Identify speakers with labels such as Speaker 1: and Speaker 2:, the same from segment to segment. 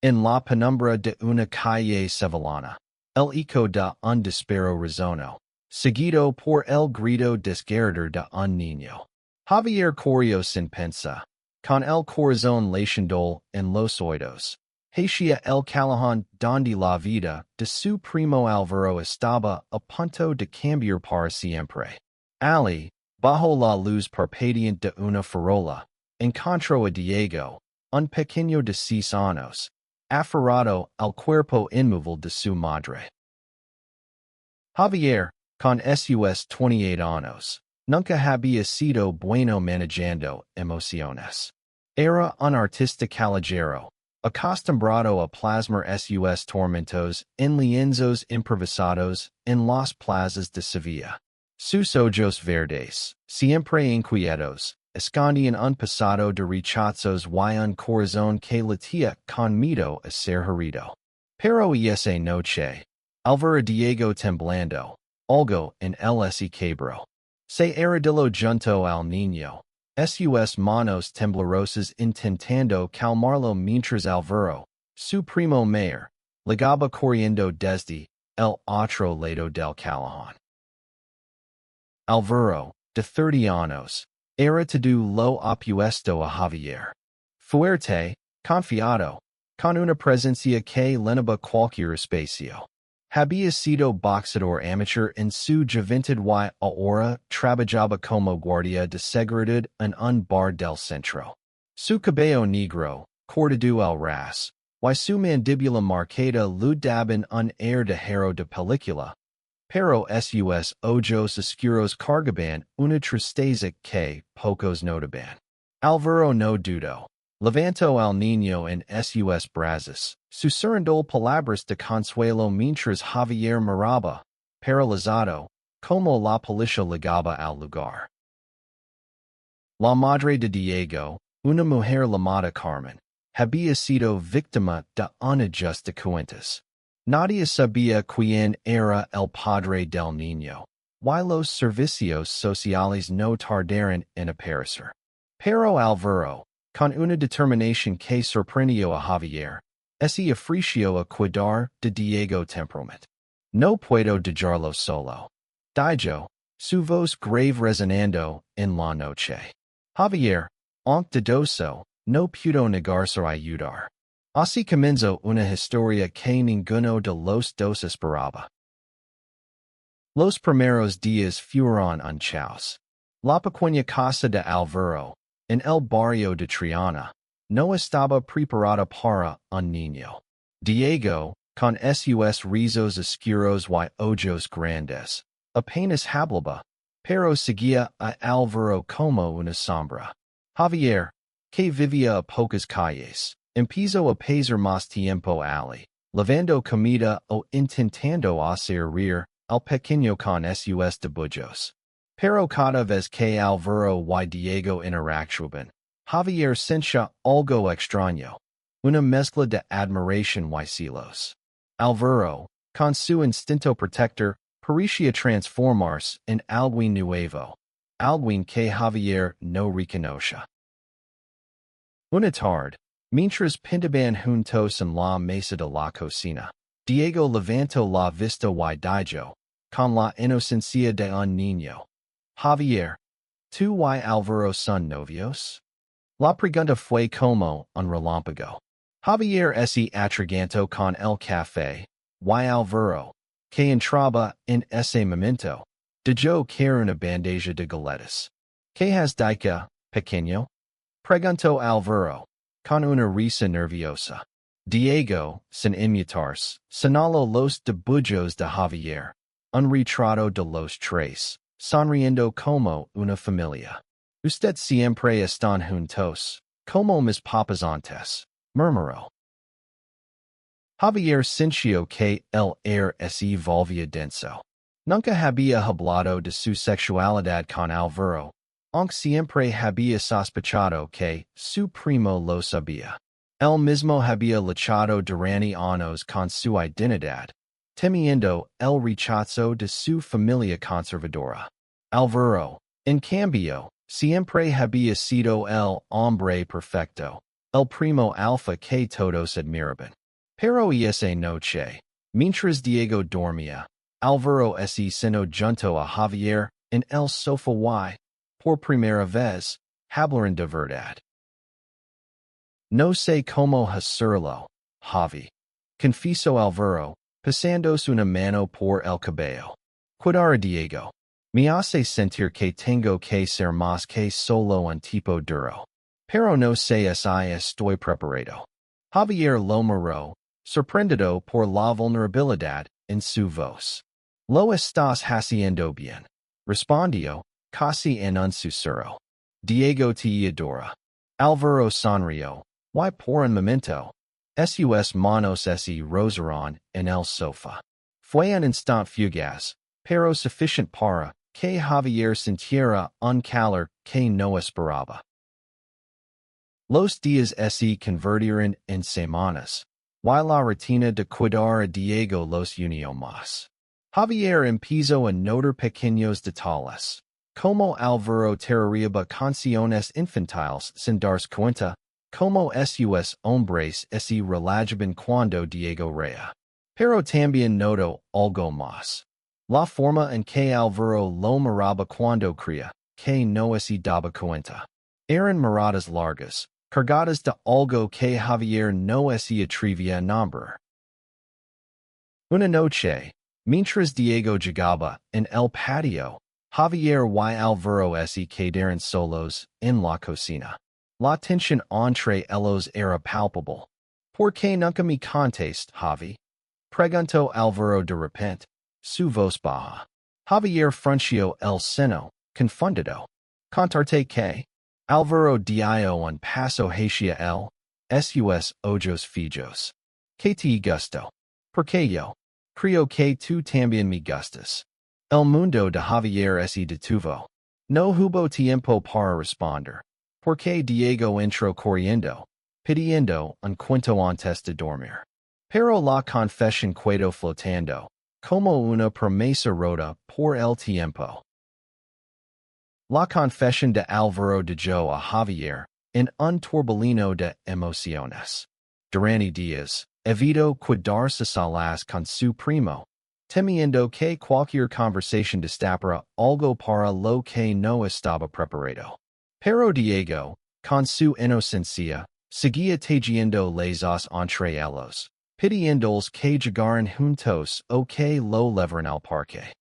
Speaker 1: En la penumbra de una calle sevillana, el eco de un disparo resonó, seguido por el grito desgarrador de un niño. Javier corrió sin pensa, con el corazón latiendo en los oídos. Hacia el callejón donde la vida de su primo Álvaro estaba a punto de cambiar para siempre. Ali, bajo la luz parpadeante de una farola, encontró a Diego, un pequeño de 6 años, aferrado al cuerpo inmóvil de su madre. Javier, con sus 28 años, nunca había sido bueno manejando emociones. Era un artista callejero, acostumbrado a plasmar sus tormentos en lienzos improvisados en las plazas de Sevilla. Sus ojos verdes, siempre inquietos, escondían un pasado de rechazos y un corazón que latía con miedo a ser herido. Pero esa noche, Álvaro Diego temblando, algo en el quebró. Se arrodilló junto al niño, sus manos temblorosas intentando calmarlo mientras Álvaro, su primo mayor, ligaba corriendo desde el otro lado del callejón. Álvaro, de 30 años, era todo lo opuesto a Javier. Fuerte, confiado, con una presencia que llenaba cualquier espacio. Había sido boxeador amateur en su juventud y ahora trabajaba como guardia de seguridad en un bar del centro. Su cabello negro, cortado al ras, y su mandíbula marcada le daban un air de hero de película. Pero sus ojos oscuros cargaban una tristeza que pocos notaban. Álvaro no dudó. Levantó al niño en sus brazos, susurrando palabras de consuelo mientras Javier miraba, paralizado, como la policía llegaba al lugar. La madre de Diego, una mujer llamada Carmen, había sido víctima de un ajuste de cuentas. Nadie sabía quién era el padre del niño, y los servicios sociales no tardaron en aparecer. Pero Álvaro, con una determinación que sorprendió a Javier, se ofreció a cuidar de Diego temperament. No puedo dejarlo solo. Dijo, su voz grave resonando en la noche. Javier, aunque dudoso, no pudo negarse a ayudar. Así comenzó una historia que ninguno de los dos esperaba. Los primeros días fueron un caos. La pequeña casa de Álvaro, en el barrio de Triana, no estaba preparada para un niño. Diego, con sus rizos oscuros y ojos grandes, apenas hablaba, pero seguía a Álvaro como una sombra. Javier, que vivía a pocas calles, empezó a pasar más tiempo allí, lavando comida o intentando hacer reír al pequeño con sus dibujos. Pero cada vez que Álvaro y Diego interactuaban, Javier sentía algo extraño, una mezcla de admiración y celos. Álvaro, con su instinto protector, parecía transformarse en alguien nuevo, alguien que Javier no reconocía. Una tarde, mientras pintaban juntos en la mesa de la cocina, Diego levantó la vista y dijo, con la inocencia de un niño: Javier, ¿tú y Álvaro son novios? La pregunta fue como un relámpago. Javier se atragantó con el café, y Álvaro, que entraba en ese momento, dijo que era una bandeja de galletas. ¿Qué has dicho, pequeño? Preguntó Álvaro, con una risa nerviosa. Diego, sin inmutarse, señaló los dibujos de Javier, un retrato de los tres, sonriendo como una familia. Usted siempre están juntos, como mis papas antes, murmuró. Javier sintió que el air se volvía denso. Nunca había hablado de su sexualidad con Álvaro, aunque siempre había sospechado que su primo lo sabía. Él mismo había luchado durante años con su identidad, temiendo el rechazo de su familia conservadora. Álvaro, en cambio, siempre había sido el hombre perfecto, El primo alfa que todos admiraban. Pero esa noche, mientras Diego dormía, Alvaro se sentó junto a Javier en el sofá y, por primera vez, hablaron de verdad. No sé cómo hacerlo, Javi. Confieso Alvaro, pasándose una mano por el cabello. Cuidar a Diego. Me hace sentir que tengo que ser más que solo un tipo duro. Pero no sé si estoy preparado. Javier lo miró, sorprendido por la vulnerabilidad en su voz. Lo estás haciendo bien, respondió, casi en un susurro. Diego te adora. Alvaro sonrió. Y por un momento, sus manos se rozaron en el sofá. Fue un instante fugaz, pero suficiente para que Javier sintiera un calor que no esperaba. Los días se convirtieron en semanas, y la rutina de cuidar a Diego los unió más. Javier empezó a notar pequeños detalles, como Alvaro tarareaba canciones infantiles sin darse cuenta, como sus hombres se relajaban cuando Diego reía. Pero también notó algo más. La forma en que Alvaro lo miraba cuando crea, que no se daba cuenta. Eran miradas largas, cargadas de algo que Javier no se atrevía a nombrar. Una noche, mientras Diego llegaba en el patio, Javier y Alvaro se quedaron solos en la cocina. La tensión entre ellos era palpable. ¿Por qué nunca me contaste, Javi? Preguntó Alvaro de repente, su voz baja. Javier frunció el ceño, confundido. ¿Contarte qué? Alvaro dio un paso hacia sus ojos fijos. ¿Qué te gustó? Porque yo creo que tú también me gustas. El mundo de Javier se detuvo. No hubo tiempo para responder, porque Diego entró corriendo, pidiendo un cuento antes de dormir. Pero la confesión quedó flotando, como una promesa rota por el tiempo. La confesión de Alvaro dejó a Javier en un torbellino de emociones. Durante días, evitó cuidarse solas con su primo, temiendo que cualquier conversación destapara algo para lo que no estaba preparado. Pero Diego, con su inocencia, seguía tejiendo lazos entre ellos, pidiéndoles que llegaran juntos o que lo llevaran al parque.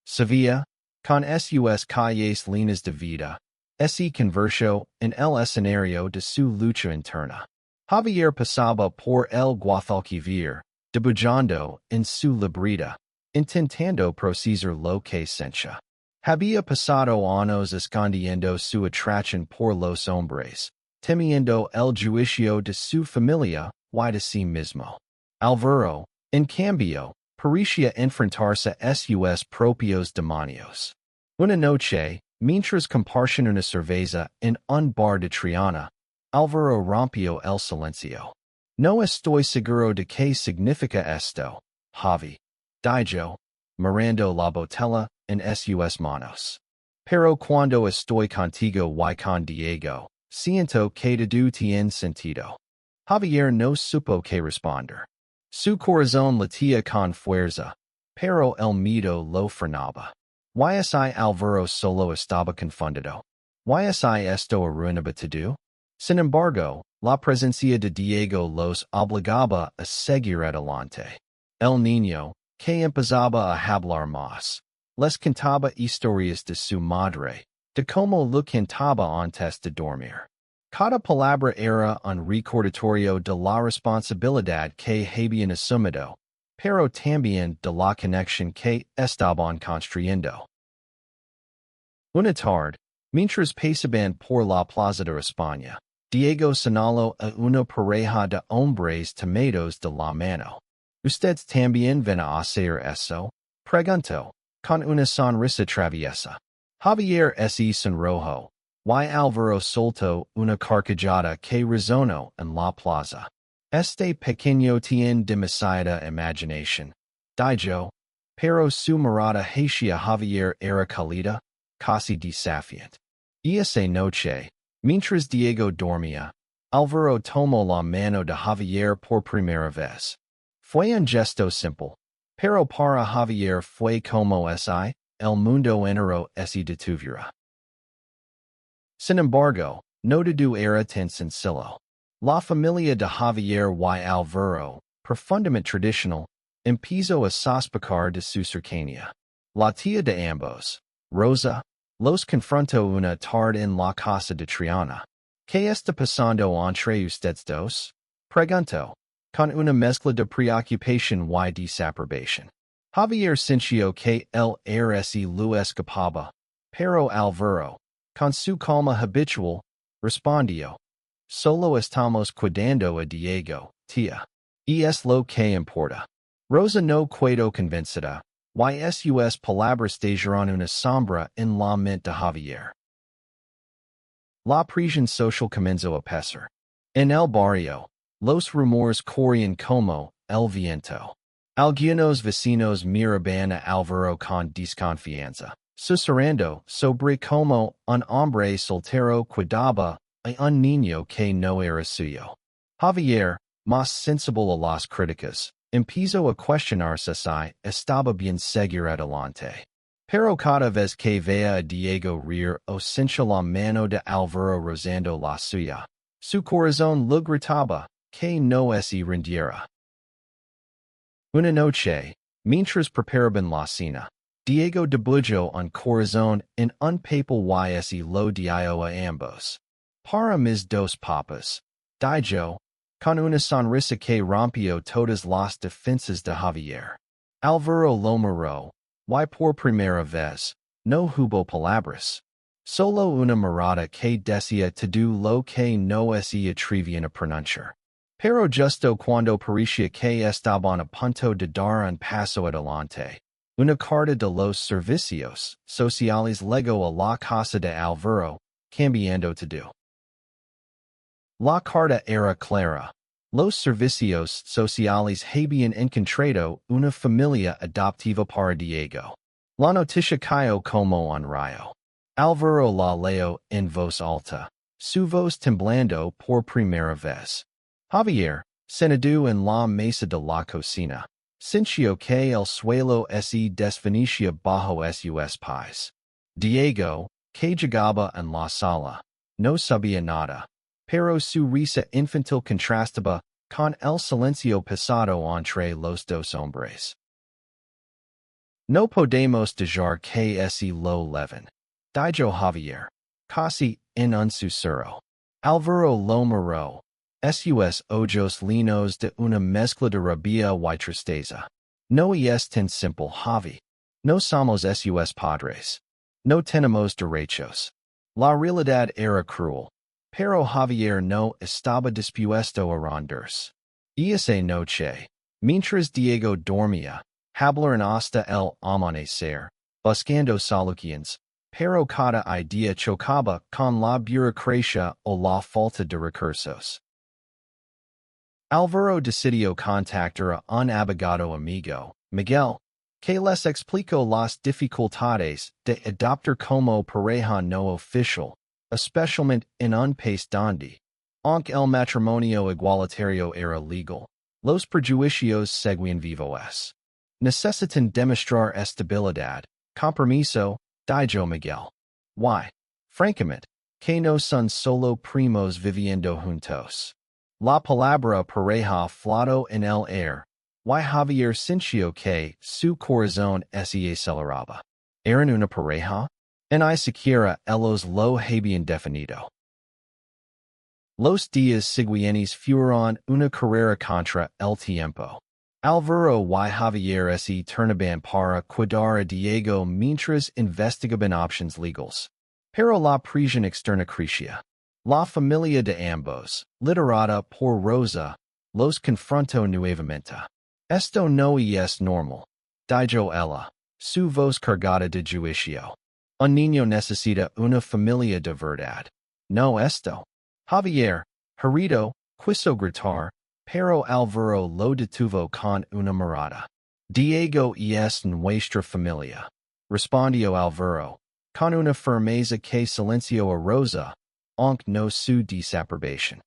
Speaker 1: Sevilla, con sus calles llenas de vida, se convirtió en el escenario de su lucha interna. Javier pasaba por el Guadalquivir, dibujando en su libreta, intentando procesar lo que sentía. Había pasado años escondiendo su atracción por los hombres, temiendo el juicio de su familia y de sí mismo. Alvaro, en cambio, parecía enfrentarse a sus propios demonios. Una noche, mientras compartían una cerveza en un bar de Triana, Alvaro rompió el silencio. No estoy seguro de qué significa esto, Javi. Dijo, mirando la botella en sus manos. Pero cuando estoy contigo y con Diego, siento que todo tiene sentido. Javier no supo qué responder. Su corazón latía con fuerza, pero el miedo lo frenaba. ¿Y Alvaro solo estaba confundido? ¿Y esto arruinaba todo? Sin embargo, la presencia de Diego los obligaba a seguir adelante. El niño, que empezaba a hablar más, les contaba historias de su madre, de cómo lo cantaba antes de dormir. Cada palabra era un recordatorio de la responsabilidad que habían asumido, pero también de la conexión que estaban construyendo. Una tarde, mientras pasaban por la plaza de España, Diego señaló a una pareja de hombres tomados de la mano. ¿Ustedes también van a hacer eso? Preguntó, con una sonrisa traviesa. Javier se sonrojó, y Alvaro soltó una carcajada que resonó en la plaza. Este pequeño tiene demasiada imaginación, dijo, pero su mirada hacia Javier era cálida, casi desafiante. Y esa noche, Mientras Diego dormía, Álvaro tomó la mano de Javier por primera vez. Fue un gesto simple, pero para Javier fue como si el mundo entero se detuviera. Sin embargo, no todo era tan sencillo. La familia de Javier y Álvaro, profundamente tradicional, empezó a sospechar de su cercanía. La tía de ambos, Rosa, los confrontó una tarde en la casa de Triana. ¿Qué está pasando entre ustedes dos? Preguntó, con una mezcla de preocupación y desaprobación. Javier sintió que él era si lo escapaba, pero Álvaro, con su calma habitual, respondió, solo estamos cuidando a Diego, tía. Y es lo que importa. Rosa no quedó convencida, y sus palabras dejaron una sombra en la mente de Javier. La presión social comenzó a pesar. En el barrio, los rumores corrían como el viento. Algunos vecinos miraban a Álvaro con desconfianza, susurrando sobre cómo un hombre soltero cuidaba a un niño que no era suyo. Javier, más sensible a las críticas, empezó a cuestionarse si estaba bien seguir adelante. Pero cada vez que veía a Diego reír o sentía la mano de Álvaro rozando la suya, su corazón le gritaba que no se rindiera. Una noche, mientras preparaban la cena, Diego debujó un corazón en un papel y lo dio a ambos. Para mis dos papas, dijo, con una sonrisa que rompió todas las defensas de Javier. Álvaro lo miró, y por primera vez, no hubo palabras. Solo una mirada que decía todo lo que no se atrevían a pronunciar. Pero justo cuando parecía que estaban a punto de dar un paso adelante, una carta de los servicios sociales llegó a la casa de Álvaro, cambiando todo. La carta era clara. Los servicios sociales habían encontrado una familia adoptiva para Diego. La noticia cayó como un rayo. Álvaro la leyó en voz alta, su voz temblando por primera vez. Javier, sentado en la mesa de la cocina, sintió que el suelo se desvanecía bajo sus pies. Diego, que llegaba en la sala, no sabía nada, pero su risa infantil contrastaba con el silencio pesado entre los dos hombres. No podemos dejar que se lo leven, dijo Javier, casi en un susurro. Álvaro lo miró, sus ojos llenos de una mezcla de rabia y tristeza. No es tan simple, Javi. No somos sus padres. No tenemos derechos. La realidad era cruel, pero Javier no estaba dispuesto a rendirse. Esa noche, mientras Diego dormía, hablaron hasta el amanecer, buscando soluciones, pero cada idea chocaba con la burocracia o la falta de recursos. Álvaro decidió contactar a un abogado amigo, Miguel, que les explicó las dificultades de adoptar como pareja no oficial, especialmente en un país donde, aunque el matrimonio igualitario era legal, los prejuicios seguían vivos. Necesitan demostrar estabilidad, compromiso, dijo Miguel. Why? Francamente, que no son solo primos viviendo juntos. La palabra pareja flotó en el aire, y Javier sintió que su corazón se aceleraba. ¿Eran una pareja? Ni siquiera ellos lo habían definido. Los días siguientes fueron una carrera contra el tiempo. Álvaro y Javier se turnaban para cuidar a Diego mientras investigaban options legales. Pero la presión externa crecía. La familia de ambos, liderada por Rosa, los confrontó nuevamente. Esto no es normal, dijo ella, su voz cargada de juicio. Un niño necesita una familia de verdad. No esto. Javier, herido, quiso gritar, pero Álvaro lo detuvo con una mirada. Diego es nuestra familia, respondió Álvaro, con una firmeza que silenció a Rosa, aunque no su desapprobation.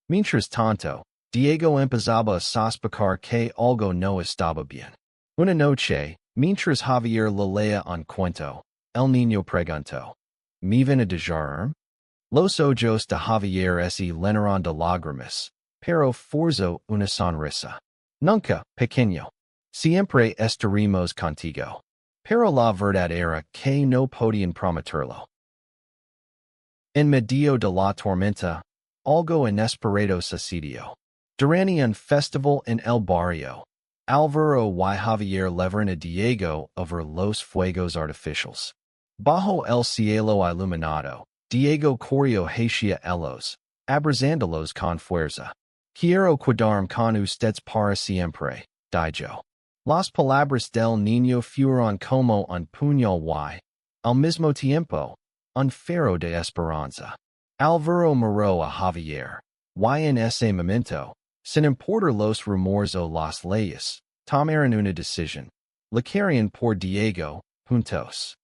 Speaker 1: Mientras tanto, Diego empezaba a sospechar que algo no estaba bien. Una noche, mientras Javier le leía un cuento, el niño preguntó, ¿me van a dejar? Los ojos de Javier se llenaron de lágrimas, pero forzó una sonrisa. Nunca, pequeño. Siempre estaremos contigo. Pero la verdad era que no podían prometerlo. En medio de la tormenta, algo inesperado sucedió. Durante un festival en el barrio, Álvaro y Javier llevaron a Diego a ver los fuegos artificiales. Bajo el cielo iluminado, Diego corrió hacia ellos, abrazándolos con fuerza. Quiero quedarme con ustedes para siempre, dijo. Las palabras del niño fueron como un puñal y, al mismo tiempo, un faro de esperanza. Álvaro miró a Javier, y en ese momento, sin importar los rumores o las leyes, tomaron una decisión. La querían por Diego, juntos.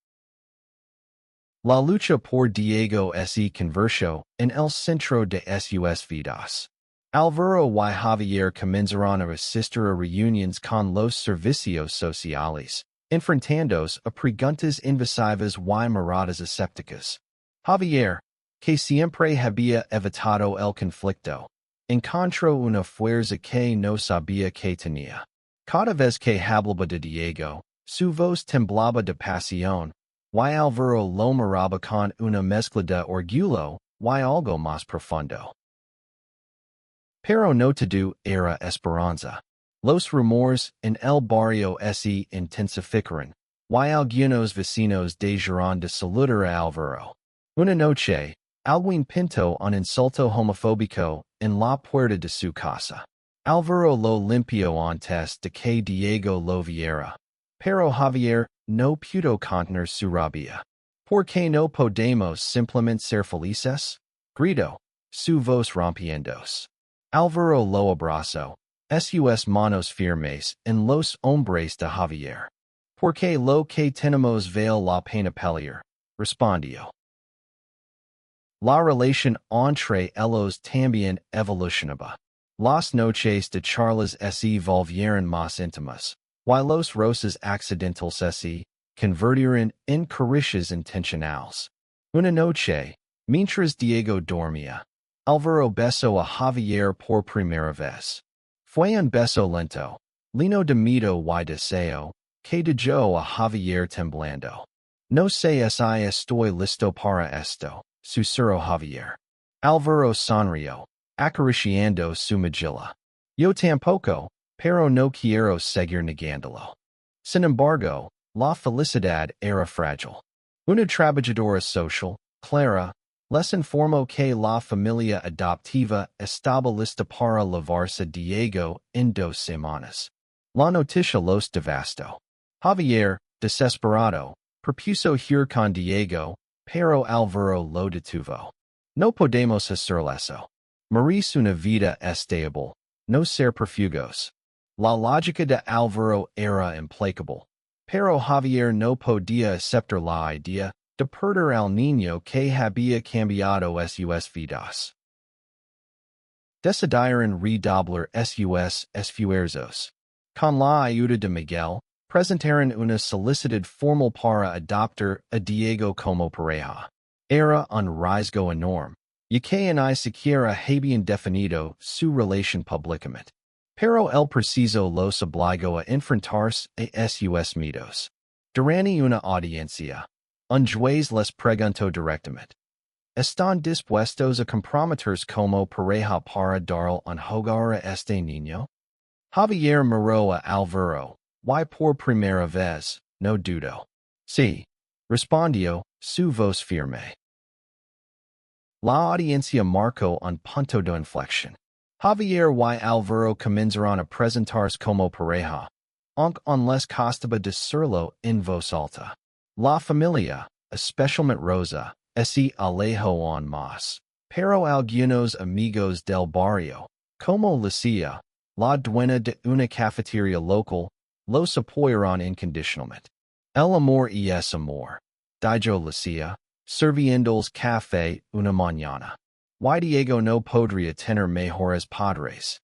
Speaker 1: La lucha por Diego se convirtió en el centro de sus vidas. Álvaro y Javier comenzaron a asistir a reuniones con los servicios sociales, enfrentándose a preguntas invasivas y miradas escépticas. Javier, que siempre había evitado el conflicto, encontró una fuerza que no sabía que tenía. Cada vez que hablaba de Diego, su voz temblaba de pasión, y Álvaro lo miraba con una mezcla de orgullo y algo más profundo. Pero no todo era esperanza. Los rumores en el barrio se intensificaron, y algunos vecinos dejaron de saludar a Álvaro. Una noche, alguien pintó un insulto homofóbico en la puerta de su casa. Álvaro lo limpió antes de que Diego lo viera. Pero Javier no pudo contener su rabia. ¿Por qué no podemos simplemente ser felices? Gritó, su voz rompiéndose. Álvaro lo abrazó, sus manos firmes en los hombros de Javier. Porque lo que tenemos vale la pena pelear, respondió. La relación entre ellos también evolucionaba. Las noches de charlas se volvieron más íntimas, y los roces accidentales se convirtieron en caricias intencionales. Una noche, mientras Diego dormía, Álvaro besó a Javier por primera vez. Fue un beso lento, lleno de miedo y deseo, que dejó a Javier temblando. No sé si estoy listo para esto, susurró Javier. Álvaro sonrió, acariciando su mejilla. Yo tampoco, pero no quiero seguir negándolo. Sin embargo, la felicidad era frágil. Una trabajadora social, Clara, les informó que la familia adoptiva estaba lista para llevarse Diego en 2 semanas. La noticia los devastó. Javier, desesperado, propuso ir con Diego, pero Álvaro lo detuvo. No podemos hacer eso. Merece una vida estable, no ser perfugos. La lógica de Álvaro era implacable, pero Javier no podía aceptar la idea de perder al niño que había cambiado sus vidas. Decidieron redoblar sus esfuerzos. Con la ayuda de Miguel, presentaron una solicitud formal para adoptar a Diego como pareja. Era un riesgo enorme, ya que ni siquiera habían definido su relación públicamente. Pero el preciso los obligó a enfrentarse a sus miedos. Durante una audiencia, un juez les preguntó directamente, ¿están dispuestos a comprometerse como pareja para dar un hogar a este niño? Javier miró a Álvaro, y por primera vez, no dudó. Sí, respondió, su voz firme. La audiencia marcó un punto de inflexión. Javier y Álvaro comenzaron a presentarse como pareja, aunque no les costaba decirlo en voz alta. La familia, especialmente Rosa, se alejó aún más, pero algunos amigos del barrio, como Lucia, la dueña de una cafetería local, los apoyaron incondicionalmente. El amor es amor, dijo Lucia, serviéndoles café una mañana. Y Diego no podría tener mejores padres.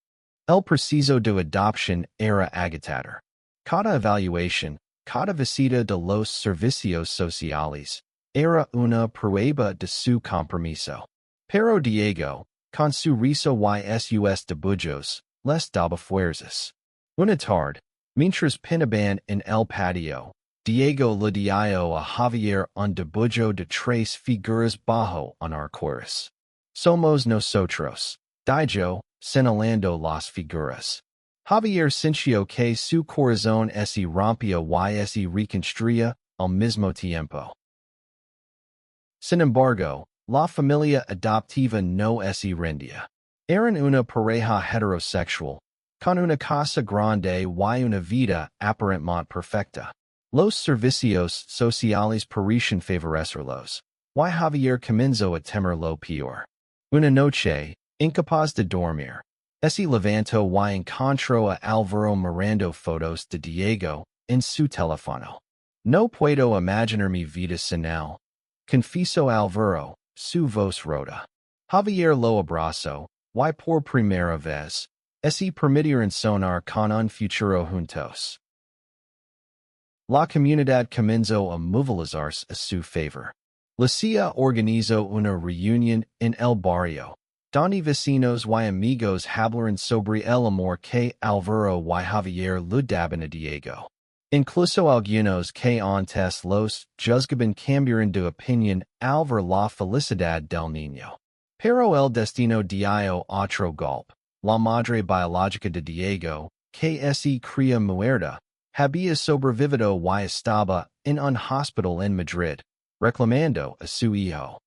Speaker 1: El proceso de adopción era agotador. Cada evaluación, cada visita de los servicios sociales, era una prueba de su compromiso. Pero Diego, con su risa y sus dibujos, les daba fuerzas. Una tarde, mientras pinaban en el patio, Diego le dio a Javier un dibujo de tres figuras bajo un arcoíris. Somos nosotros, dijo, señalando las figuras. Javier sintió que su corazón se rompía y se reconstruía al mismo tiempo. Sin embargo, la familia adoptiva no se rendía. Eran una pareja heterosexual, con una casa grande y una vida aparentemente perfecta. Los servicios sociales parecían favorecerlos, y Javier comenzó a temer lo peor. Una noche, incapaz de dormir, se levantó y encontró a Álvaro mirando fotos de Diego en su teléfono. No puedo imaginar mi vida sin él, confesó Álvaro, su voz rota. Javier lo abrazó, y por primera vez, se permitieron soñar con un futuro juntos. La comunidad comenzó a movilizarse a su favor. La CIA organizó una reunión en el barrio, donde vecinos y amigos hablaron sobre el amor que Álvaro y Javier le daban a Diego. Incluso algunos que antes los juzgaban cambiaron de opinión al ver la felicidad del niño. Pero el destino dio otro golpe. La madre biológica de Diego, que se creía muerta, había sobrevivido y estaba en un hospital en Madrid, reclamando a su hijo.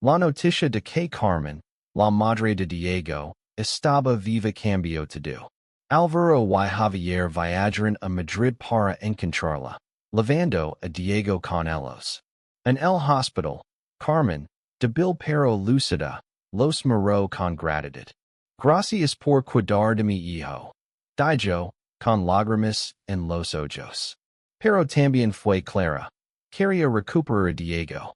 Speaker 1: La noticia de que Carmen, la madre de Diego, estaba viva cambió todo. Álvaro y Javier viajaron a Madrid para encontrarla, llevando a Diego con ellos. En el hospital, Carmen, débil pero lúcida, los miró con gratitud. Gracias por cuidar de mi hijo, dijo, con lágrimas en los ojos. Pero también fue clara. Quería recuperar a Diego.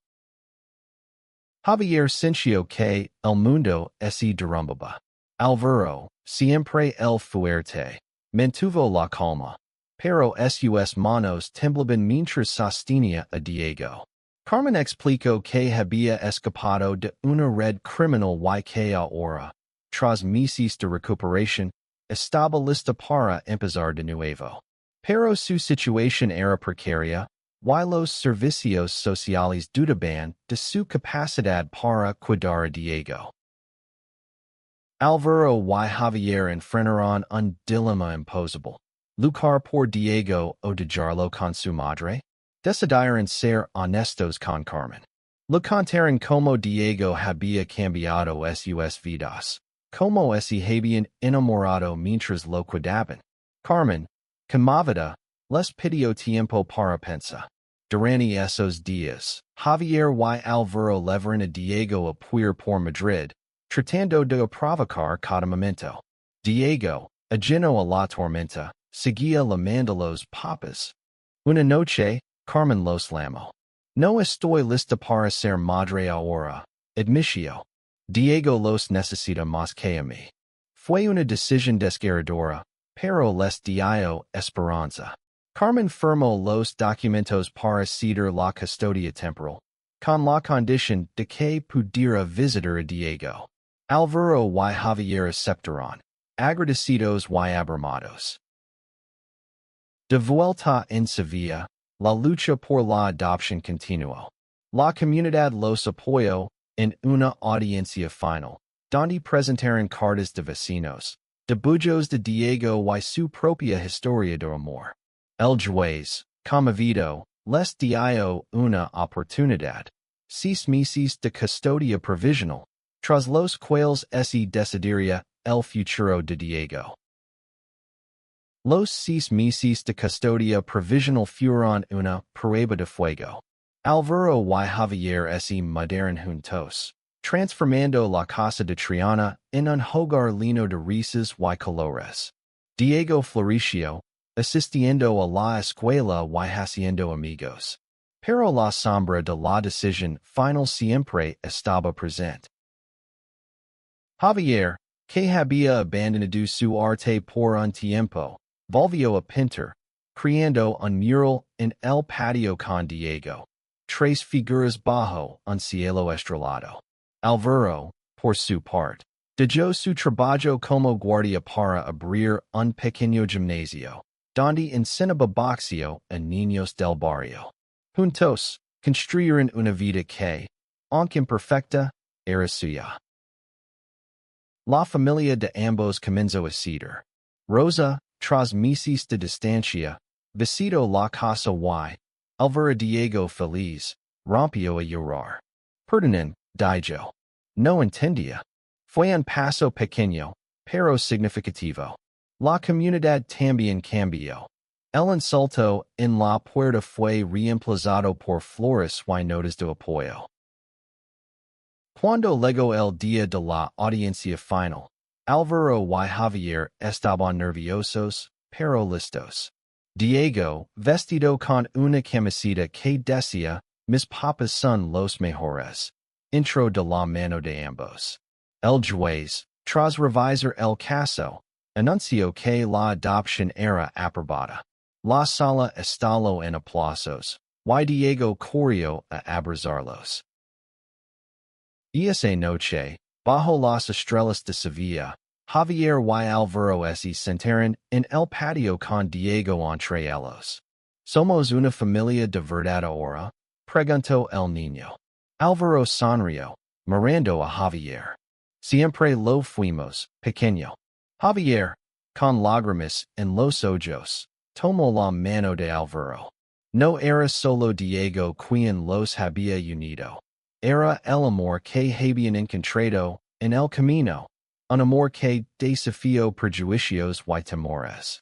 Speaker 1: Javier sintió que el mundo se derrumbaba. Álvaro, siempre el fuerte, mantuvo la calma, pero sus manos temblaban mientras sostenía a Diego. Carmen explicó que había escapado de una red criminal y que ahora, tras meses de recuperación, estaba lista para empezar de nuevo. Pero su situación era precaria, y los servicios sociales dudaban de su capacidad para cuidar a Diego. Álvaro y Javier enfrentaron un dilema imposible. Luchar por Diego o dejarlo con su madre? Decidieron ser honestos con Carmen. Le contaron cómo Diego había cambiado sus vidas, cómo se habían enamorado mientras lo cuidaban. Carmen, conmovida, les pidió tiempo para pensar. Durante esos días, Javier y Álvaro llevaron a Diego a puir por Madrid, tratando de provocar cada momento. Diego, ajeno a la tormenta, seguía lamando los papas. Una noche, Carmen los llamó. No estoy lista para ser madre ahora, admitió. Diego los necesita más que a mí. Fue una decisión desgarradora, pero les dio esperanza. Carmen firmó los documentos para ceder la custodia temporal, con la condición de que pudiera visitar a Diego. Álvaro y Javier aceptaron, agradecidos y abrumados. De vuelta en Sevilla, la lucha por la adopción continuó. La comunidad los apoyó en una audiencia final, donde presentaron cartas de vecinos, dibujos de Diego y su propia historia de amor. El juez, conmovido, les dio una oportunidad. 6 meses de custodia provisional, tras los cuales se decidiría el futuro de Diego. Los 6 meses de custodia provisional fueron una prueba de fuego. Álvaro y Javier se mudaron juntos, transformando la casa de Triana en un hogar lleno de risas y colores. Diego floreció, asistiendo a la escuela y haciendo amigos. pero la sombra de la decisión final siempre estaba presente. Javier, que había abandonado su arte por un tiempo, volvió a pintar, creando un mural en el patio con Diego. Tres figuras bajo un cielo estrellado. Álvaro, por su parte, dejó su trabajo como guardia para abrir un pequeño gimnasio, donde enseñaba boxeo a niños del barrio. Juntos, construyeron una vida que, aunque imperfecta, era suya. La familia de ambos comenzó a ceder. Rosa, tras meses de distancia, visitó la casa y, al ver a Diego feliz, rompió a llorar. Perdonen, dijo. No entendía. Fue un paso pequeño, pero significativo. La comunidad también cambió. El insulto en la puerta fue reemplazado por flores y notas de apoyo. Cuando llegó el día de la audiencia final, Álvaro y Javier estaban nerviosos, pero listos. Diego, vestido con una camiseta que decía, mis papas son los mejores. Intro de la mano de ambos. El juez, tras revisar el caso, anunció que la adopción era aprobada. La sala estalló en aplausos, y Diego corrió a abrazarlos. Esa noche, bajo las estrellas de Sevilla, Javier y Álvaro se sentaron en el patio con Diego entre ellos. ¿Somos una familia de verdad ahora? Preguntó el niño. Álvaro sonrió, mirando a Javier. Siempre lo fuimos, pequeño. Javier, con lágrimas en los ojos, tomó la mano de Álvaro. No era solo Diego quien los había unido. Era el amor que habían encontrado en el camino, un amor que desafió prejuicios y temores.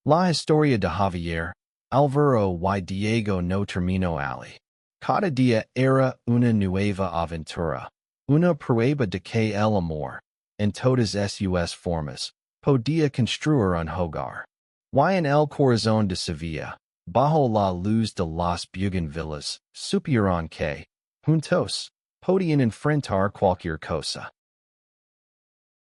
Speaker 1: La historia de Javier, Álvaro y Diego no terminó allí. Cada día era una nueva aventura, una prueba de que el amor, en todas sus formas, podía construir un hogar. Y en el corazón de Sevilla, bajo la luz de las bugambillas, supieron que, juntos, podían enfrentar cualquier cosa.